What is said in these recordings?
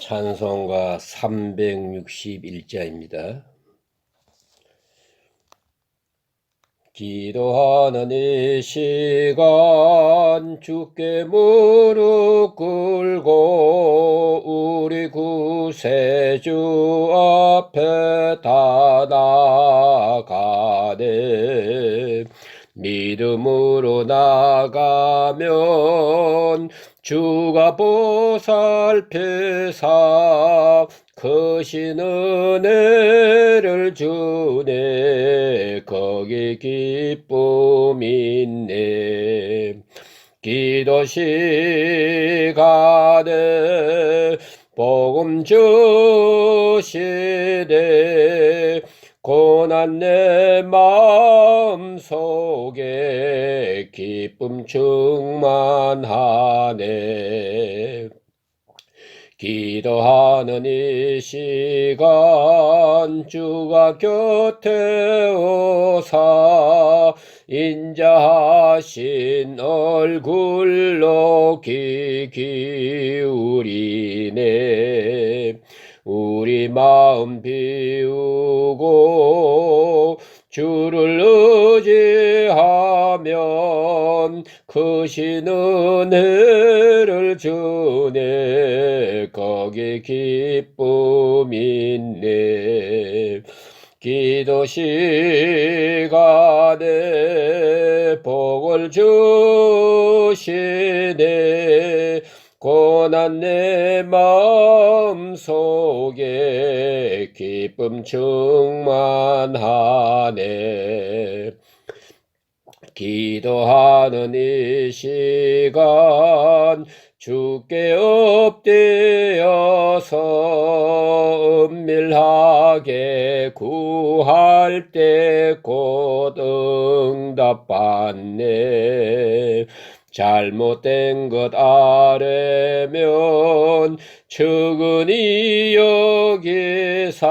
찬송가 361자입니다. 기도하는 이 시간 주께 무릎 꿇고 우리 구세주 앞에 다 나아가네. 믿음으로 나가면 주가 보살피사 크신 은혜를 주네. 거기 기쁨 있네. 기도 시간에 복음 주시네. 고난 내 마음속에 기쁨 충만하네. 기도하는 이 시간 주가 곁에 오사 인자하신 얼굴로 귀 기울이네. 우리 마음 비우고 주를 의지하면 크신 은혜를 주네. 거기 기쁨 있네. 기도 시간에 복을 주시네. 고난 내 마음속에 기쁨 충만하네. 기도하는 이 시간 주께 엎드려서 은밀하게 구할 때 곧 응답받네. 잘못된 것 아뢰면 측은히 여기사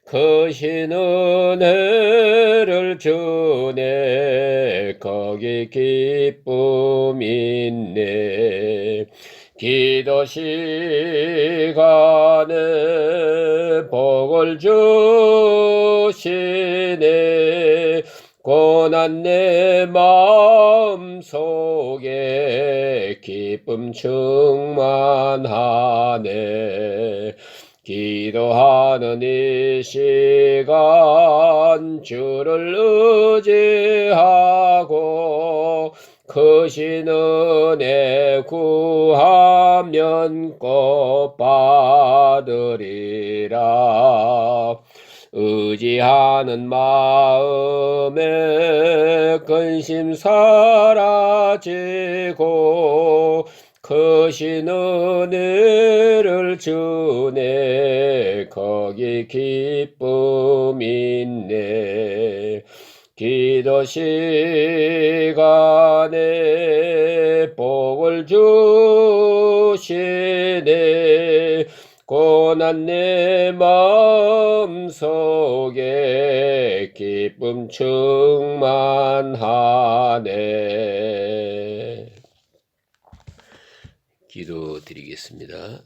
크신 은혜를 주네. 거기 기쁨 있네. 기도 시간에 복을 주시네. 고난 내 마음속에 기쁨 충만하네. 기도하는 이 시간 주를 의지하고 크신 은혜 구하면 꼭 받으리라. 의지하는 마음에 근심 사라지고 크신 은혜를 주네. 거기 기쁨 있네. 기도 시간에 복을 주시네. 고난 내 마음속에 기쁨 충만하네. 기도드리겠습니다.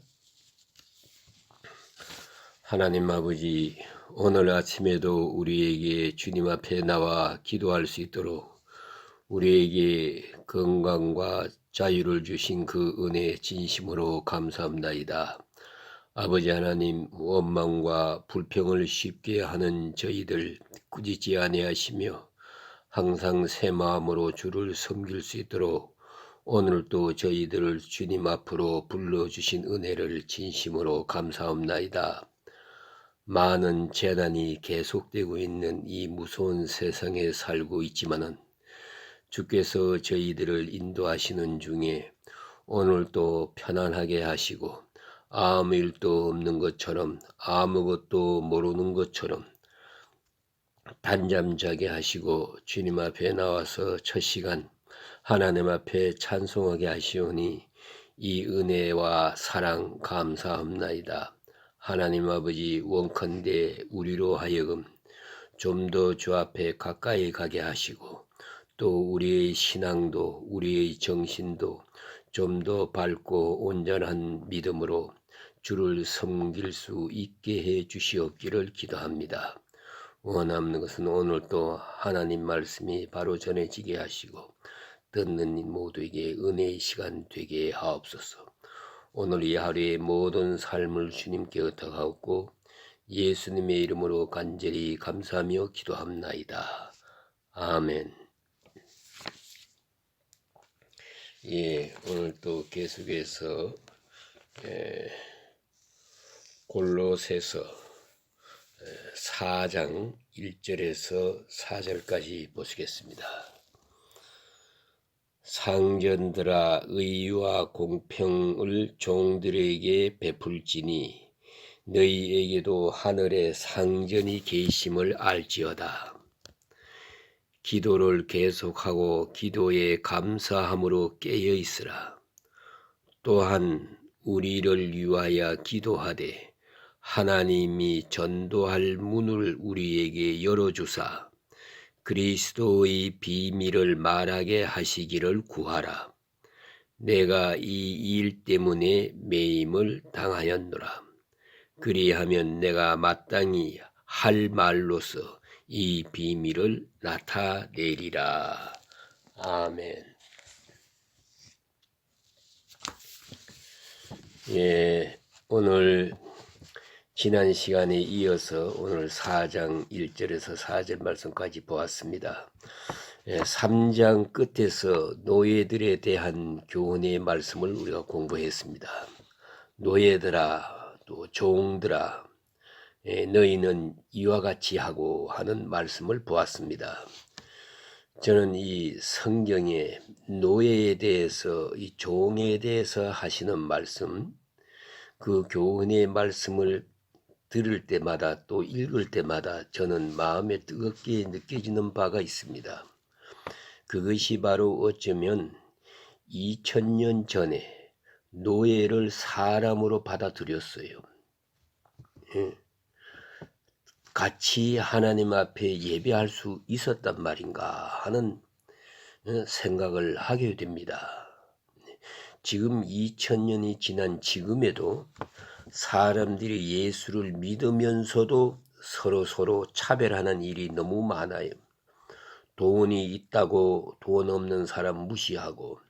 하나님 아버지, 오늘 아침에도 우리에게 주님 앞에 나와 기도할 수 있도록 우리에게 건강과 자유를 주신 그 은혜 진심으로 감사합나이다. 아버지 하나님, 원망과 불평을 쉽게 하는 저희들 꾸짖지 아니하시며 항상 새 마음으로 주를 섬길 수 있도록 오늘도 저희들을 주님 앞으로 불러주신 은혜를 진심으로 감사합나이다. 많은 재난이 계속되고 있는 이 무서운 세상에 살고 있지만은 주께서 저희들을 인도하시는 중에 오늘도 편안하게 하시고 아무 일도 없는 것처럼 아무것도 모르는 것처럼 단잠자게 하시고 주님 앞에 나와서 첫 시간 하나님 앞에 찬송하게 하시오니 이 은혜와 사랑 감사합나이다. 하나님 아버지, 원컨대 우리로 하여금 좀 더 주 앞에 가까이 가게 하시고 또 우리의 신앙도 우리의 정신도 좀 더 밝고 온전한 믿음으로 주를 섬길 수 있게 해 주시옵기를 기도합니다. 원하는 것은 오늘 또 하나님 말씀이 바로 전해지게 하시고 듣는 모두에게 은혜의 시간 되게 하옵소서. 오늘 이 하루의 모든 삶을 주님께 의탁하옵고 예수님의 이름으로 간절히 감사하며 기도합나이다. 아멘. 오늘 또 계속해서 골로새서 4장 1절에서 4절까지 보시겠습니다. 상전들아 의와 공평을 종들에게 베풀지니 너희에게도 하늘에 상전이 계심을 알지어다. 기도를 계속하고 기도에 감사함으로 깨어있으라. 또한 우리를 위하여 기도하되 하나님이 전도할 문을 우리에게 열어주사 그리스도의 비밀을 말하게 하시기를 구하라. 내가 이 일 때문에 매임을 당하였노라. 그리하면 내가 마땅히 할 말로서 이 비밀을 나타내리라. 아멘. 오늘 지난 시간에 이어서 오늘 4장 1절에서 4절 말씀까지 보았습니다. 3장 끝에서 노예들에 대한 교훈의 말씀을 우리가 공부했습니다. 노예들아 또 종들아 너희는 이와 같이 하고 하는 말씀을 보았습니다. 저는 이 성경에 노예에 대해서 이 종에 대해서 하시는 말씀 그 교훈의 말씀을 들을 때마다 또 읽을 때마다 저는 마음에 뜨겁게 느껴지는 바가 있습니다. 그것이 바로 어쩌면 2000년 전에 노예를 사람으로 받아들였어요. 같이 하나님 앞에 예배할 수 있었단 말인가 하는 생각을 하게 됩니다. 지금 2000년이 지난 지금에도 사람들이 예수를 믿으면서도 서로 차별하는 일이 너무 많아요. 돈이 있다고 돈 없는 사람 무시하고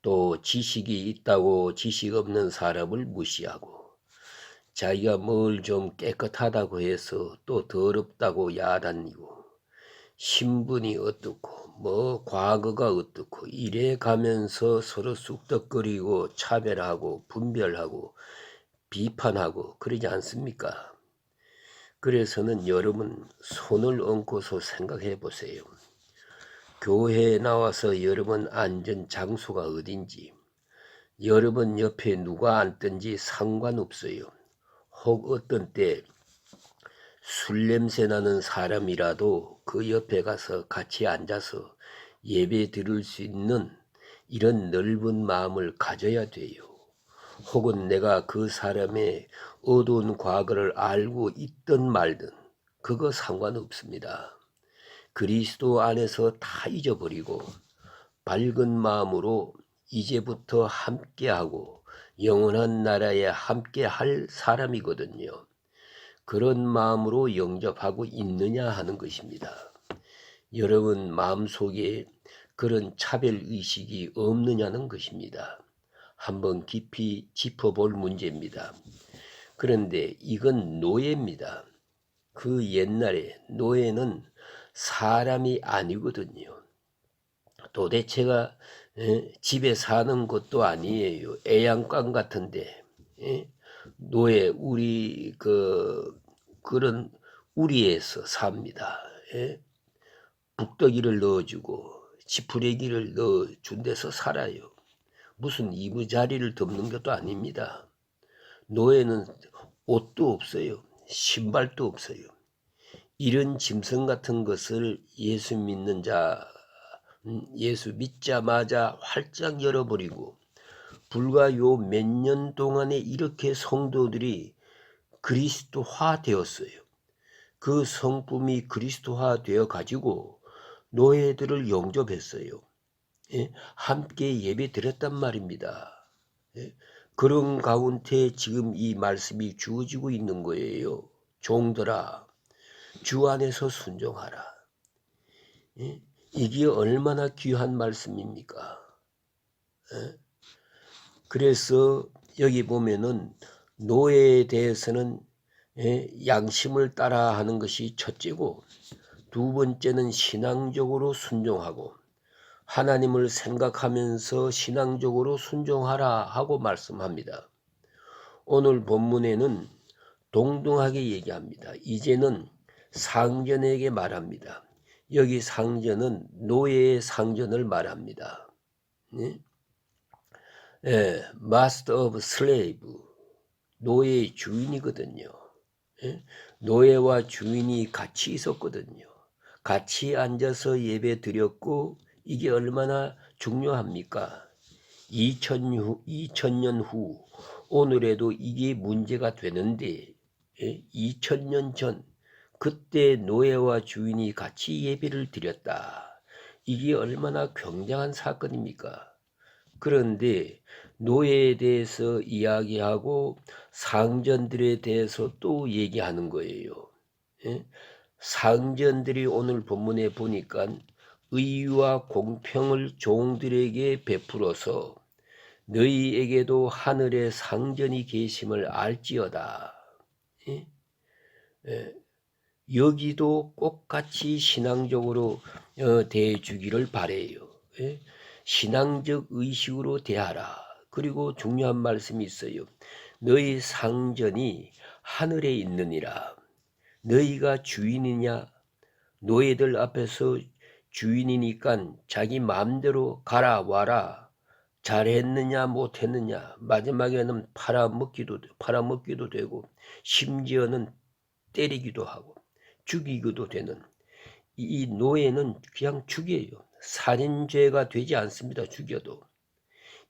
또 지식이 있다고 지식 없는 사람을 무시하고 자기가 뭘 좀 깨끗하다고 해서 또 더럽다고 야단이고 신분이 어떻고 뭐 과거가 어떻고 이래 가면서 서로 쑥덕거리고 차별하고 분별하고 비판하고 그러지 않습니까? 그래서는 여러분 손을 얹고서 생각해 보세요. 교회에 나와서 여러분 앉은 장소가 어딘지 여러분 옆에 누가 앉든지 상관없어요. 혹 어떤 때 술 냄새 나는 사람이라도 그 옆에 가서 같이 앉아서 예배 드릴 수 있는 이런 넓은 마음을 가져야 돼요. 혹은 내가 그 사람의 어두운 과거를 알고 있든 말든 그거 상관없습니다. 그리스도 안에서 다 잊어버리고 밝은 마음으로 이제부터 함께하고 영원한 나라에 함께할 사람이거든요. 그런 마음으로 영접하고 있느냐 하는 것입니다. 여러분 마음속에 그런 차별의식이 없느냐는 것입니다. 한번 깊이 짚어볼 문제입니다. 그런데 이건 노예입니다. 그 옛날에 노예는 사람이 아니거든요. 도대체가 집에 사는 것도 아니에요. 애양간 같은데 노예 우리 그런 우리에서 삽니다. 북더기를 넣어주고 지푸레기를 넣어준 데서 살아요. 무슨 이부자리를 덮는 것도 아닙니다. 노예는 옷도 없어요. 신발도 없어요. 이런 짐승 같은 것을 예수 믿는 자 예수 믿자마자 활짝 열어버리고 불과 요 몇 년 동안에 이렇게 성도들이 그리스도화 되었어요. 그 성품이 그리스도화 되어 가지고 노예들을 영접했어요. 함께 예배 드렸단 말입니다. 그런 가운데 지금 이 말씀이 주어지고 있는 거예요. 종들아, 주 안에서 순종하라. 이게 얼마나 귀한 말씀입니까? 그래서 여기 보면은 노예에 대해서는 양심을 따라 하는 것이 첫째고, 두 번째는 신앙적으로 순종하고, 하나님을 생각하면서 신앙적으로 순종하라 하고 말씀합니다. 오늘 본문에는 동등하게 얘기합니다. 이제는 상전에게 말합니다. 여기 상전은 노예의 상전을 말합니다. Master of Slave, 노예의 주인이거든요. 노예와 주인이 같이 있었거든요. 같이 앉아서 예배 드렸고, 이게 얼마나 중요합니까? 2000년 후 오늘에도 이게 문제가 되는데, 2000년 전 그때 노예와 주인이 같이 예배를 드렸다. 이게 얼마나 굉장한 사건입니까? 그런데 노예에 대해서 이야기하고 상전들에 대해서 또 얘기하는 거예요. 상전들이 오늘 본문에 보니까 의와 공평을 종들에게 베풀어서 너희에게도 하늘의 상전이 계심을 알지어다. 여기도 똑같이 신앙적으로 대해주기를 바래요. 신앙적 의식으로 대하라. 그리고 중요한 말씀이 있어요. 너희 상전이 하늘에 있느니라. 너희가 주인이냐? 노예들 앞에서 주인이니까 자기 마음대로 가라 와라, 잘했느냐 못했느냐, 마지막에는 팔아먹기도 되고, 심지어는 때리기도 하고 죽이기도 되는 이 노예는 그냥 죽여요. 살인죄가 되지 않습니다. 죽여도.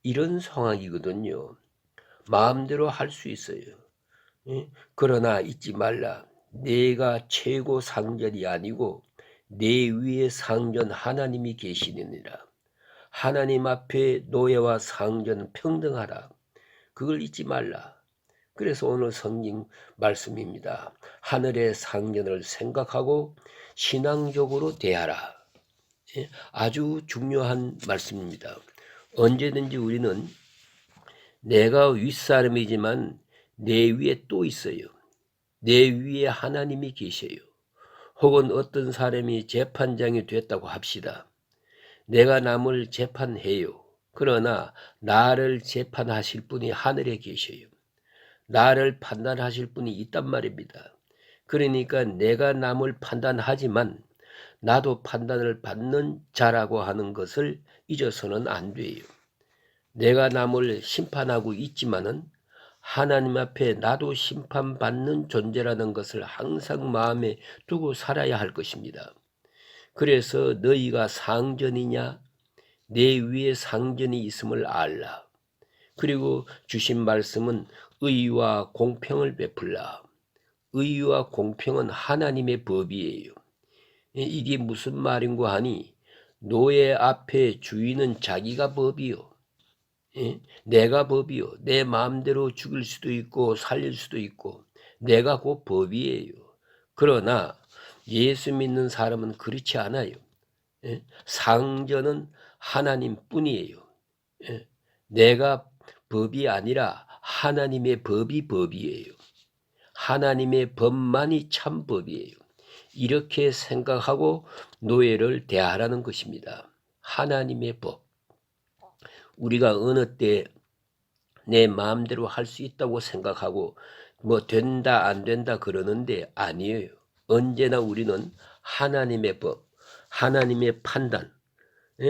이런 상황이거든요. 마음대로 할 수 있어요. 그러나 잊지 말라. 내가 최고 상전이 아니고 내 위에 상전 하나님이 계시느니라. 하나님 앞에 노예와 상전은 평등하라. 그걸 잊지 말라. 그래서 오늘 성경 말씀입니다. 하늘의 상전을 생각하고 신앙적으로 대하라. 아주 중요한 말씀입니다. 언제든지 우리는 내가 윗사람이지만 내 위에 또 있어요. 내 위에 하나님이 계셔요. 혹은 어떤 사람이 재판장이 됐다고 합시다. 내가 남을 재판해요. 그러나 나를 재판하실 분이 하늘에 계셔요. 나를 판단하실 분이 있단 말입니다. 그러니까 내가 남을 판단하지만 나도 판단을 받는 자라고 하는 것을 잊어서는 안 돼요. 내가 남을 심판하고 있지만은 하나님 앞에 나도 심판받는 존재라는 것을 항상 마음에 두고 살아야 할 것입니다. 그래서 너희가 상전이냐? 내 위에 상전이 있음을 알라. 그리고 주신 말씀은 의와 공평을 베풀라. 의와 공평은 하나님의 법이에요. 이게 무슨 말인고 하니, 노예 앞에 주인은 자기가 법이요. 내가 법이요. 내 마음대로 죽일 수도 있고 살릴 수도 있고 내가 곧 법이에요. 그러나 예수 믿는 사람은 그렇지 않아요. 상전은 하나님뿐이에요. 내가 법이 아니라 하나님의 법이 법이에요. 하나님의 법만이 참 법이에요. 이렇게 생각하고 노예를 대하라는 것입니다. 하나님의 법. 우리가 어느 때 내 마음대로 할 수 있다고 생각하고 뭐 된다 안 된다 그러는데 아니에요. 언제나 우리는 하나님의 법, 하나님의 판단,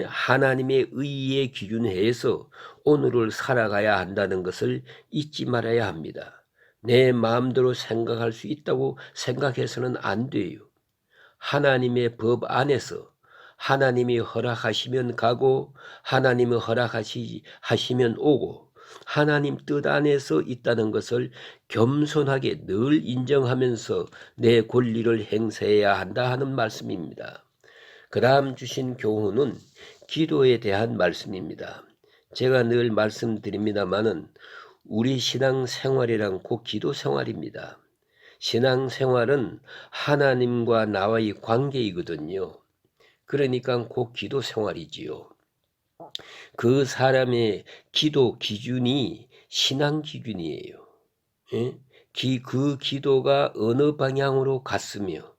하나님의 의의 기준하에서 오늘을 살아가야 한다는 것을 잊지 말아야 합니다. 내 마음대로 생각할 수 있다고 생각해서는 안 돼요. 하나님의 법 안에서 하나님이 허락하시면 가고 하나님이 허락하시면 오고 하나님 뜻 안에서 있다는 것을 겸손하게 늘 인정하면서 내 권리를 행사해야 한다 하는 말씀입니다. 그 다음 주신 교훈은 기도에 대한 말씀입니다. 제가 늘 말씀드립니다마는 우리 신앙생활이란 곧 기도 생활입니다. 신앙생활은 하나님과 나와의 관계이거든요. 그러니까 곧 기도 생활이지요. 그 사람의 기도 기준이 신앙 기준이에요. 예? 그 기도가 어느 방향으로 갔으며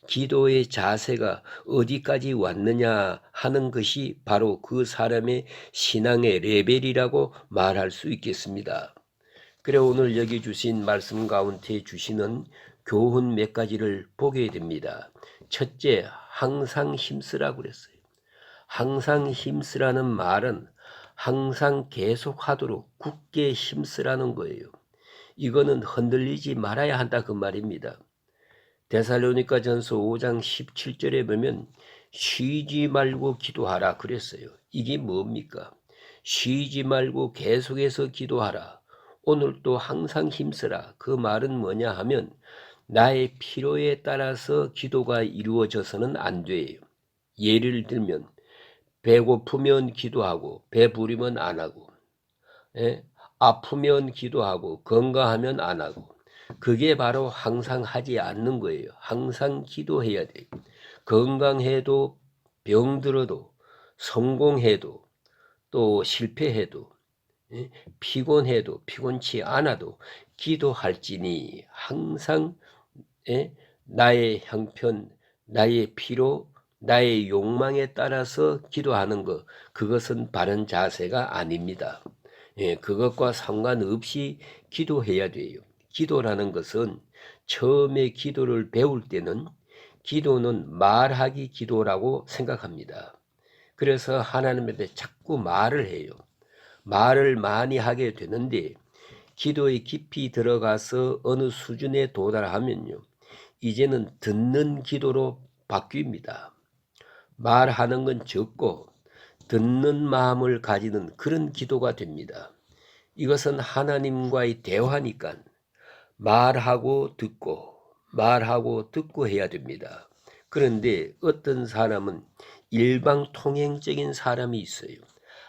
기도의 자세가 어디까지 왔느냐 하는 것이 바로 그 사람의 신앙의 레벨이라고 말할 수 있겠습니다. 그래 오늘 여기 주신 말씀 가운데 주시는 교훈 몇 가지를 보게 됩니다. 첫째, 항상 힘쓰라고 그랬어요. 항상 힘쓰라는 말은 항상 계속하도록 굳게 힘쓰라는 거예요. 이거는 흔들리지 말아야 한다 그 말입니다. 데살로니가전서 5장 17절에 보면 쉬지 말고 기도하라 그랬어요. 이게 뭡니까? 쉬지 말고 계속해서 기도하라. 오늘 또 항상 힘쓰라. 그 말은 뭐냐 하면 나의 필요에 따라서 기도가 이루어져서는 안 돼요. 예를 들면 배고프면 기도하고 배부르면 안 하고, 예? 아프면 기도하고 건강하면 안 하고, 그게 바로 항상 하지 않는 거예요. 항상 기도해야 돼요. 건강해도 병들어도 성공해도 또 실패해도, 예? 피곤해도 피곤치 않아도 기도할지니 항상, 예? 나의 형편, 나의 필요, 나의 욕망에 따라서 기도하는 것, 그것은 바른 자세가 아닙니다. 예, 그것과 상관없이 기도해야 돼요. 기도라는 것은 처음에 기도를 배울 때는 기도는 말하기 기도라고 생각합니다. 그래서 하나님 앞에 자꾸 말을 해요. 말을 많이 하게 되는데 기도에 깊이 들어가서 어느 수준에 도달하면요, 이제는 듣는 기도로 바뀝니다. 말하는 건 적고 듣는 마음을 가지는 그런 기도가 됩니다. 이것은 하나님과의 대화니까 말하고 듣고 해야 됩니다. 그런데 어떤 사람은 일방통행적인 사람이 있어요.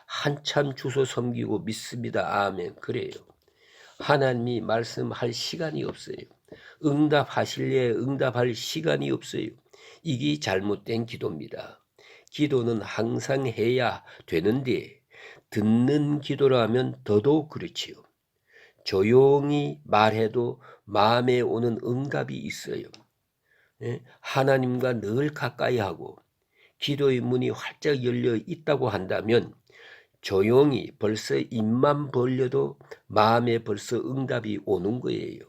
한참 주소 섬기고 믿습니다. 아멘. 그래요. 하나님이 말씀할 시간이 없어요. 응답하실래 응답할 시간이 없어요. 이게 잘못된 기도입니다. 기도는 항상 해야 되는데 듣는 기도라면 더더욱 그렇지요. 조용히 말해도 마음에 오는 응답이 있어요. 하나님과 늘 가까이 하고 기도의 문이 활짝 열려 있다고 한다면 조용히 벌써 입만 벌려도 마음에 벌써 응답이 오는 거예요.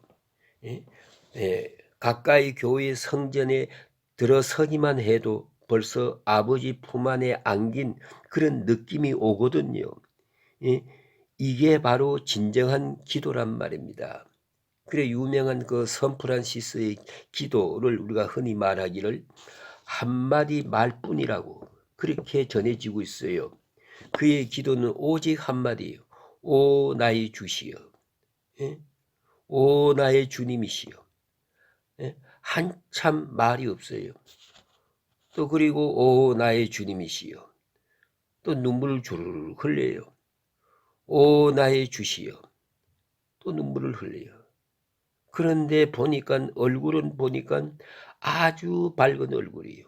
가까이 교회 성전에 들어서기만 해도 벌써 아버지 품 안에 안긴 그런 느낌이 오거든요. 이게 바로 진정한 기도란 말입니다. 그래 유명한 그 선프란시스의 기도를 우리가 흔히 말하기를 한마디 말뿐이라고 그렇게 전해지고 있어요. 그의 기도는 오직 한마디예요. 오 나의 주시여, 오 나의 주님이시여. 한참 말이 없어요. 또 그리고 오 나의 주님이시여, 또 눈물을 주르르 흘려요. 오 나의 주시여, 또 눈물을 흘려요. 그런데 보니까 얼굴은 보니까 아주 밝은 얼굴이에요.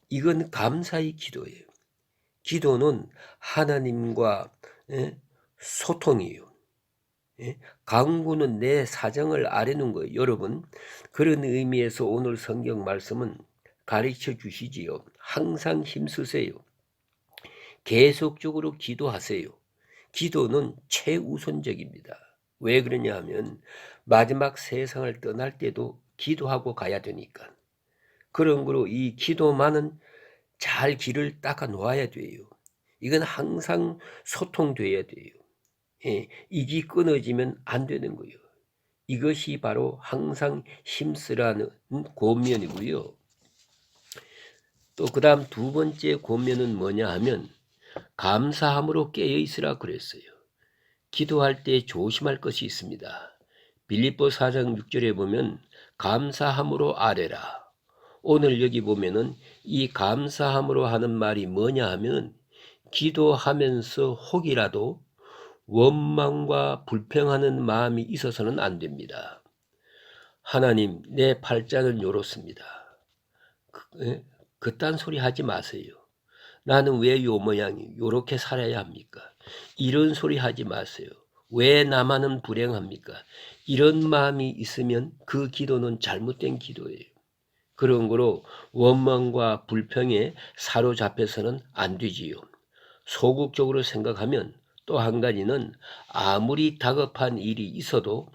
이건 감사의 기도예요. 기도는 하나님과 소통이에요. 간구는 내 사정을 아뢰는 거예요. 여러분, 그런 의미에서 오늘 성경 말씀은 가르쳐 주시지요. 항상 힘쓰세요. 계속적으로 기도하세요. 기도는 최우선적입니다. 왜 그러냐 하면 마지막 세상을 떠날 때도 기도하고 가야 되니까. 그런 거로 이 기도만은 잘 길을 닦아 놓아야 돼요. 이건 항상 소통돼야 돼요. 이게 끊어지면 안 되는 거예요. 이것이 바로 항상 힘쓰라는 권면이고요. 또 그 다음 두 번째 권면은 뭐냐 하면 감사함으로 깨어 있으라 그랬어요. 기도할 때 조심할 것이 있습니다. 빌립보 4장 6절에 보면 감사함으로 아뢰라. 오늘 여기 보면은 이 감사함으로 하는 말이 뭐냐 하면 기도하면서 혹이라도 원망과 불평하는 마음이 있어서는 안 됩니다. 하나님, 내 팔자는 요렇습니다. 그딴 소리 하지 마세요. 나는 왜 요 모양이 요렇게 살아야 합니까? 이런 소리 하지 마세요. 왜 나만은 불행합니까? 이런 마음이 있으면 그 기도는 잘못된 기도예요. 그런 거로 원망과 불평에 사로잡혀서는 안 되지요. 소극적으로 생각하면 또 한 가지는 아무리 다급한 일이 있어도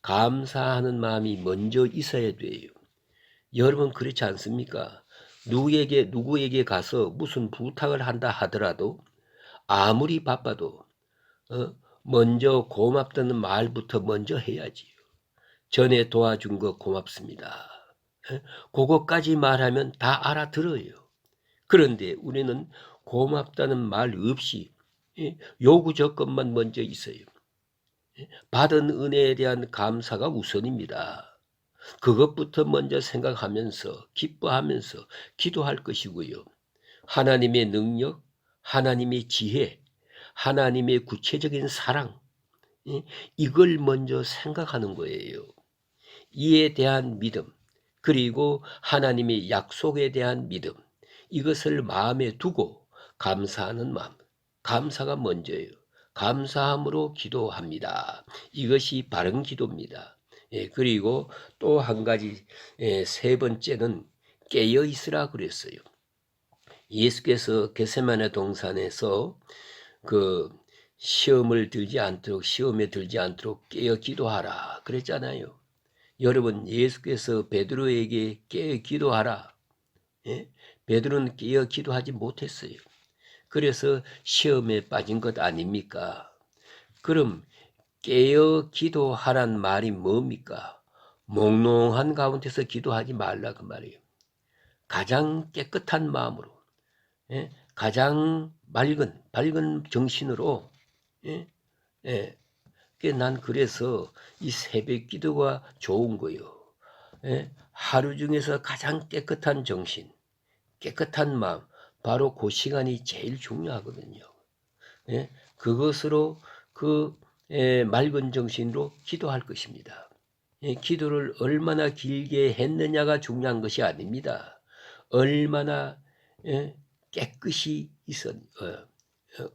감사하는 마음이 먼저 있어야 돼요. 여러분 그렇지 않습니까? 누구에게 가서 무슨 부탁을 한다 하더라도 아무리 바빠도 먼저 고맙다는 말부터 먼저 해야지요. 전에 도와준 거 고맙습니다. 그거까지 말하면 다 알아들어요. 그런데 우리는 고맙다는 말 없이 요구 조건만 먼저 있어요. 받은 은혜에 대한 감사가 우선입니다. 그것부터 먼저 생각하면서 기뻐하면서 기도할 것이고요. 하나님의 능력, 하나님의 지혜, 하나님의 구체적인 사랑, 이걸 먼저 생각하는 거예요. 이에 대한 믿음, 그리고 하나님의 약속에 대한 믿음, 이것을 마음에 두고 감사하는 마음, 감사가 먼저예요. 감사함으로 기도합니다. 이것이 바른 기도입니다. 그리고 또 한 가지, 세 번째는 깨어 있으라 그랬어요. 예수께서 겟세마네 동산에서 그 시험에 들지 않도록 깨어 기도하라 그랬잖아요. 여러분, 예수께서 베드로에게 깨어 기도하라. 베드로는 깨어 기도하지 못했어요. 그래서 시험에 빠진 것 아닙니까? 그럼 깨어 기도하란 말이 뭡니까? 몽롱한 가운데서 기도하지 말라 그 말이에요. 가장 깨끗한 마음으로, 가장 밝은 정신으로. 난 그래서 이 새벽 기도가 좋은 거요. 하루 중에서 가장 깨끗한 정신, 깨끗한 마음, 바로 그 시간이 제일 중요하거든요. 그것으로 맑은 정신으로 기도할 것입니다. 기도를 얼마나 길게 했느냐가 중요한 것이 아닙니다. 얼마나 깨끗이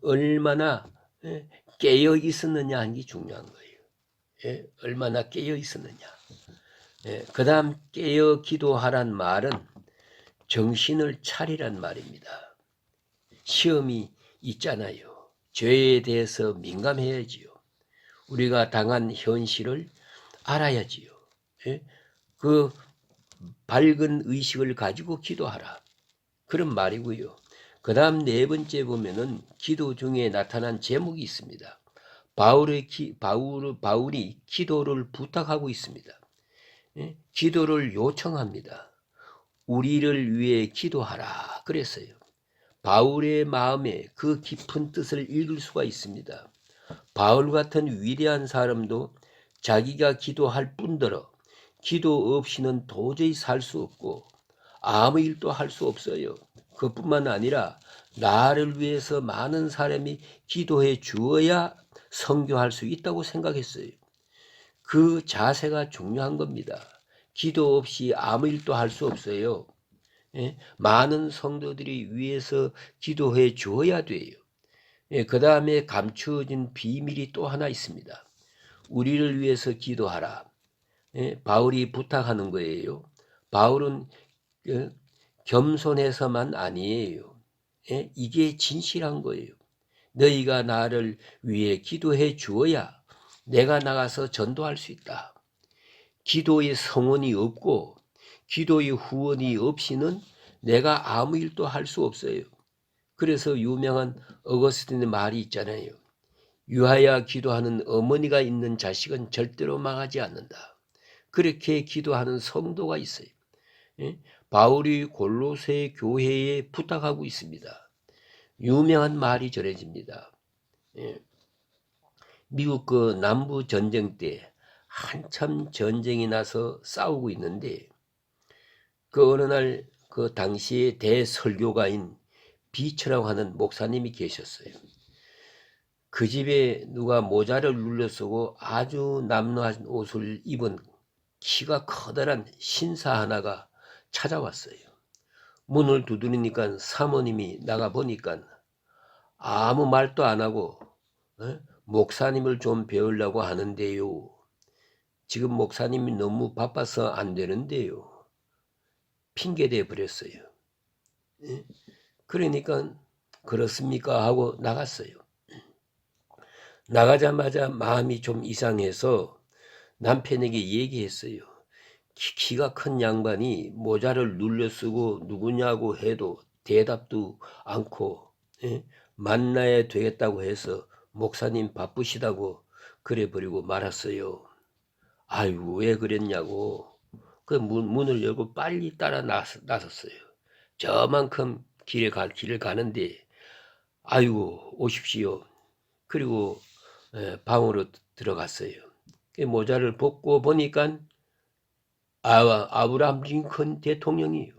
얼마나 깨어 있었느냐 하는 게 중요한 거예요. 얼마나 깨어 있었느냐. 그 다음 깨어 기도하란 말은 정신을 차리란 말입니다. 시험이 있잖아요. 죄에 대해서 민감해야지요. 우리가 당한 현실을 알아야지요. 그 밝은 의식을 가지고 기도하라. 그런 말이고요. 그 다음 네 번째 보면은 기도 중에 나타난 제목이 있습니다. 바울이 기도를 부탁하고 있습니다. 기도를 요청합니다. 우리를 위해 기도하라 그랬어요. 바울의 마음에 그 깊은 뜻을 읽을 수가 있습니다. 바울 같은 위대한 사람도 자기가 기도할 뿐더러 기도 없이는 도저히 살 수 없고 아무 일도 할 수 없어요. 그뿐만 아니라 나를 위해서 많은 사람이 기도해 주어야 선교할 수 있다고 생각했어요. 그 자세가 중요한 겁니다. 기도 없이 아무 일도 할 수 없어요. 많은 성도들이 위해서 기도해 주어야 돼요. 그 다음에 감추어진 비밀이 또 하나 있습니다. 우리를 위해서 기도하라. 바울이 부탁하는 거예요. 바울은 겸손해서만 아니에요. 이게 진실한 거예요. 너희가 나를 위해 기도해 주어야 내가 나가서 전도할 수 있다. 기도의 성원이 없고 기도의 후원이 없이는 내가 아무 일도 할 수 없어요. 그래서 유명한 어거스틴의 말이 있잖아요. 유하여 기도하는 어머니가 있는 자식은 절대로 망하지 않는다. 그렇게 기도하는 성도가 있어요. 바울이 골로새 교회에 부탁하고 있습니다. 유명한 말이 전해집니다. 미국 그 남부 전쟁 때 한참 전쟁이 나서 싸우고 있는데 그 어느 날 그 당시에 대설교가인 비처라고 하는 목사님이 계셨어요. 그 집에 누가 모자를 눌러 쓰고 아주 남루한 옷을 입은 키가 커다란 신사 하나가 찾아왔어요. 문을 두드리니까 사모님이 나가 보니까 아무 말도 안 하고 목사님을 좀 배우려고 하는데요. 지금 목사님이 너무 바빠서 안 되는데요. 핑계대 버렸어요. 그러니까 그렇습니까 하고 나갔어요. 나가자마자 마음이 좀 이상해서 남편에게 얘기했어요. 키가 큰 양반이 모자를 눌려 쓰고 누구냐고 해도 대답도 않고 만나야 되겠다고 해서 목사님 바쁘시다고 그래 버리고 말았어요. 아이고 왜 그랬냐고. 그 문을 열고 빨리 따라 나섰어요. 저만큼 길을 가는데 아이고 오십시오. 그리고 방으로 들어갔어요. 모자를 벗고 보니까 아브라함 링컨 대통령이에요.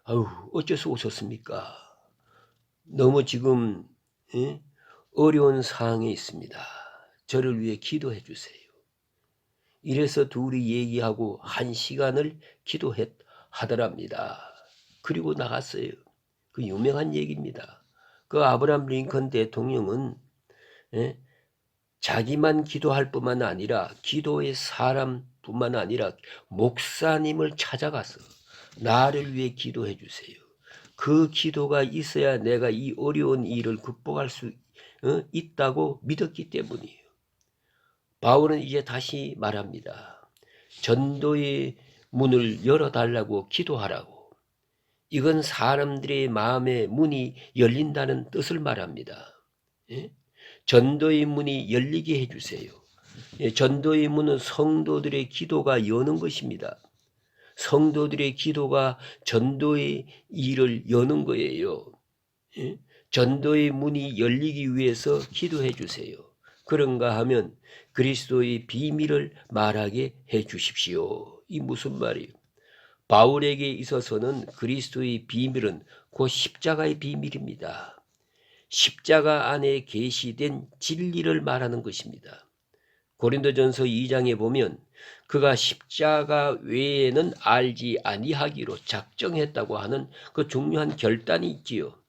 아유 어째서 오셨습니까? 너무 지금 어려운 상황에 있습니다. 저를 위해 기도해 주세요. 이래서 둘이 얘기하고 1시간을 기도하더랍니다. 그리고 나갔어요. 그 유명한 얘기입니다. 그 아브라함 링컨 대통령은 자기만 기도할 뿐만 아니라 기도의 사람뿐만 아니라 목사님을 찾아가서 나를 위해 기도해 주세요. 그 기도가 있어야 내가 이 어려운 일을 극복할 수 있다고 믿었기 때문이에요. 바울은 이제 다시 말합니다. 전도의 문을 열어달라고 기도하라고. 이건 사람들의 마음의 문이 열린다는 뜻을 말합니다. 전도의 문이 열리게 해주세요. 전도의 문은 성도들의 기도가 여는 것입니다. 성도들의 기도가 전도의 일을 여는 거예요. 전도의 문이 열리기 위해서 기도해 주세요. 그런가 하면 그리스도의 비밀을 말하게 해 주십시오. 이 무슨 말이에요? 바울에게 있어서는 그리스도의 비밀은 곧 십자가의 비밀입니다. 십자가 안에 계시된 진리를 말하는 것입니다. 고린도전서 2장에 보면 그가 십자가 외에는 알지 아니하기로 작정했다고 하는 그 중요한 결단이 있지요.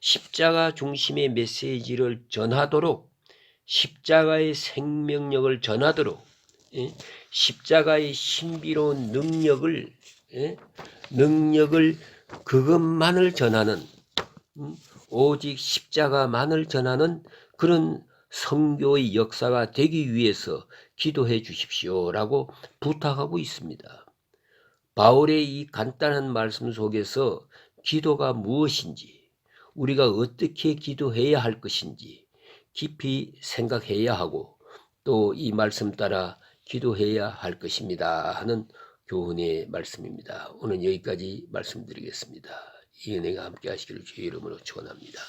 십자가 중심의 메시지를 전하도록, 십자가의 생명력을 전하도록, 십자가의 신비로운 능력을 그것만을 전하는, 오직 십자가만을 전하는 그런 선교의 역사가 되기 위해서 기도해 주십시오라고 부탁하고 있습니다. 바울의 이 간단한 말씀 속에서 기도가 무엇인지, 우리가 어떻게 기도해야 할 것인지 깊이 생각해야 하고 또 이 말씀 따라 기도해야 할 것입니다 하는 교훈의 말씀입니다. 오늘 여기까지 말씀드리겠습니다. 이 은혜가 함께 하시기를 주의 이름으로 축원합니다.